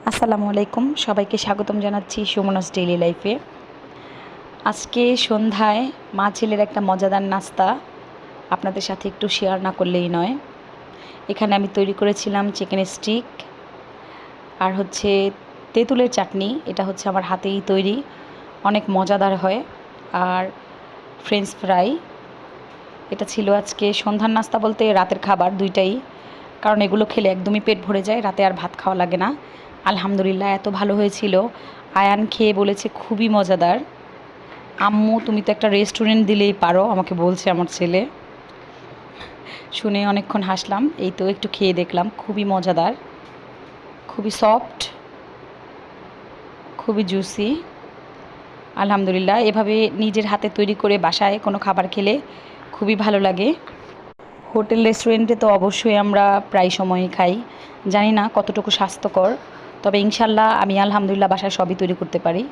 আসসালামু আলাইকুম, সবাইকে স্বাগতম জানাচ্ছি সুমনাস ডেইলি লাইফে। আজকে সন্ধ্যায় মা ছেলের একটা মজাদার নাস্তা আপনাদের সাথে একটু শেয়ার না করলেই নয়। এখানে আমি তৈরি করেছিলাম চিকেন স্টিক আর তেঁতুলের চাটনি। এটা হচ্ছে আমার হাতেই তৈরি, অনেক মজাদার হয়। আর ফ্রেঞ্চ ফ্রাই। এটা ছিল আজকে সন্ধ্যার নাস্তা বলতে রাতের খাবার দুইটাই, কারণ এগুলো খেলে একদমই পেট ভরে যায়, রাতে আর ভাত খাওয়া লাগে না। আলহামদুলিল্লাহ এত ভালো হয়েছিল, আয়ান খেয়ে বলেছে খুবই মজাদার। আম্মু তুমি তো একটা রেস্টুরেন্ট দিলেই পারো, আমাকে বলছে আমার ছেলে। শুনে অনেকক্ষণ হাসলাম। এই তো একটু খেয়ে দেখলাম, খুবই মজাদার, খুবই সফট, খুবই জুসি। আলহামদুলিল্লাহ এভাবে নিজের হাতে তৈরি করে বাসায় কোনো খাবার খেলে খুবই ভালো লাগে। হোটেল রেস্টুরেন্টে তো অবশ্যই আমরা প্রায় সময়ই খাই, জানি না কতটুকু স্বাস্থ্যকর, তবে ইনশাল্লাহ আমি আলহামদুলিল্লাহ বাসায় সবই তৈরি করতে পারি।